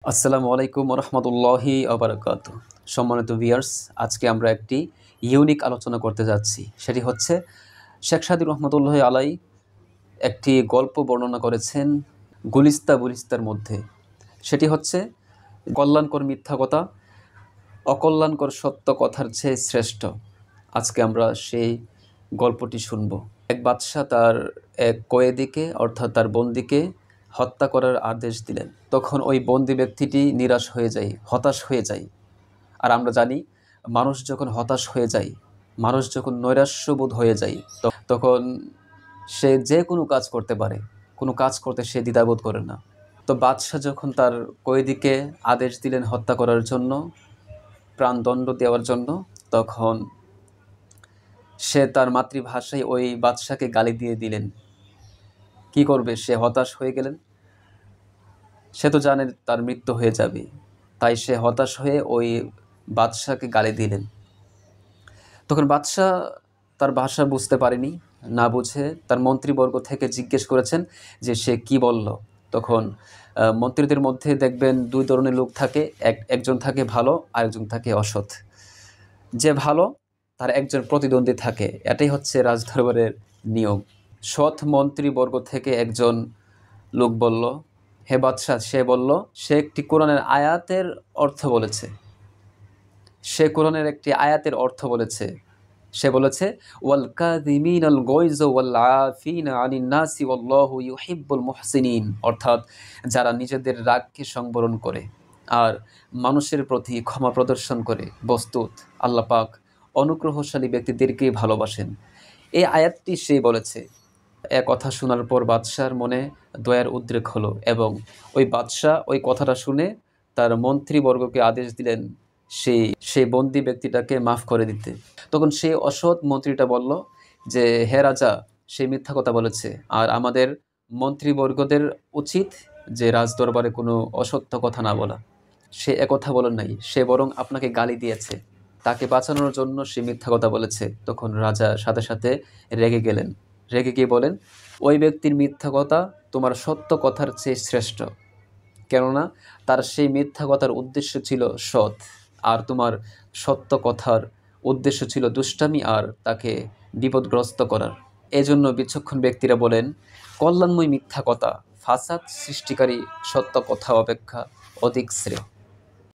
আসসালামু আলাইকুম রহমতুল্লাহি আবরাকাতু। সম্মানিত ভিউয়ার্স, আজকে আমরা একটি ইউনিক আলোচনা করতে যাচ্ছি। সেটি হচ্ছে শেখ সাদী রহমতুল্লাহি আলাই একটি গল্প বর্ণনা করেছেন গুলিস্তা বুলিস্তার মধ্যে। সেটি হচ্ছে কল্যাণকর মিথ্যা কথা অকল্যাণকর সত্য কথার চেয়ে শ্রেষ্ঠ। আজকে আমরা সেই গল্পটি শুনব। এক বাদশাহ তার এক কয়েদিকে অর্থাৎ তার বন্দীকে হত্যা করার আদেশ দিলেন। তখন ওই বন্দী ব্যক্তিটি নিরাশ হয়ে যায়, হতাশ হয়ে যায়। আর আমরা জানি, মানুষ যখন হতাশ হয়ে যায়, মানুষ যখন নৈরাশ্যবোধ হয়ে যায়, তখন সে যে কোনো কাজ করতে পারে, কোনো কাজ করতে সে দ্বিধাবোধ করে না। তো বাদশাহ যখন তার কয়েদিকে আদেশ দিলেন হত্যা করার জন্য, প্রাণদণ্ড দেওয়ার জন্য, তখন সে তার মাতৃভাষায় ওই বাদশাকে গালি দিয়ে দিলেন। কি করবে? সে হতাশ হয়ে গেলেন। সে তো জানে তার মৃত্যু হয়ে যাবে, তাই সে হতাশ হয়ে ওই বাদশাকে গালি দিলেন। তখন বাদশাহ তার ভাষা বুঝতে পারেনি, না বুঝে তার মন্ত্রীবর্গ থেকে জিজ্ঞেস করেছেন যে সে কি বলল। তখন মন্ত্রীদের মধ্যে দেখবেন দুই ধরনের লোক থাকে, একজন থাকে ভালো, আরেকজন থাকে অসৎ। যে ভালো তার একজন প্রতিদ্বন্দ্বী থাকে, এটাই হচ্ছে রাজদরবারের নিয়ম। সৎ মন্ত্রীবর্গ থেকে একজন লোক বলল, হে বাদশাহ, সে বলল সে একটি কোরআনের আয়াতের অর্থ বলেছে। সে কোরআনের একটি আয়াতের অর্থ বলেছে। সে বলেছে, ওয়াল কাযিমিনাল গায়জ ওয়াল আফিনা আনিন নাসি ওয়াল্লাহু ইউহিব্বুল মুহসিনিন, অর্থাৎ যারা নিজেদের রাগকে সংবরণ করে আর মানুষের প্রতি ক্ষমা প্রদর্শন করে, বস্তুত আল্লাহ পাক অনুগ্রহশালী ব্যক্তিদেরকেই ভালোবাসেন। এই আয়াতটি সে বলেছে। এ কথা শোনার পর বাদশার মনে দয়ার উদ্রেক হলো এবং ওই বাদশাহ ওই কথাটা শুনে তার মন্ত্রীবর্গকে আদেশ দিলেন সেই বন্দী ব্যক্তিটাকে মাফ করে দিতে। তখন সেই অসৎ মন্ত্রীটা বলল যে, হে রাজা, সে মিথ্যা কথা বলেছে, আর আমাদের মন্ত্রীবর্গদের উচিত যে রাজদরবারে কোনো অসত্য কথা না বলা। সে একথা বলেন নাই, সে বরং আপনাকে গালি দিয়েছে। তাকে বাঁচানোর জন্য সে মিথ্যা কথা বলেছে। তখন রাজা সাথে সাথে রেগে গেলেন। রেগে গিয়ে বলেন, ওই ব্যক্তির মিথ্যা কথা তোমার সত্য কথার চেয়ে শ্রেষ্ঠ, কেননা তার সেই মিথ্যা কথার উদ্দেশ্য ছিল সৎ, আর তোমার সত্য কথার উদ্দেশ্য ছিল দুষ্টামি আর তাকে বিপদগ্রস্ত করার। এজন্য বিচক্ষণ ব্যক্তিরা বলেন, কল্যাণময় মিথ্যা কথা ফাসাদ সৃষ্টিকারী সত্য কথা অপেক্ষা অধিক শ্রেয়।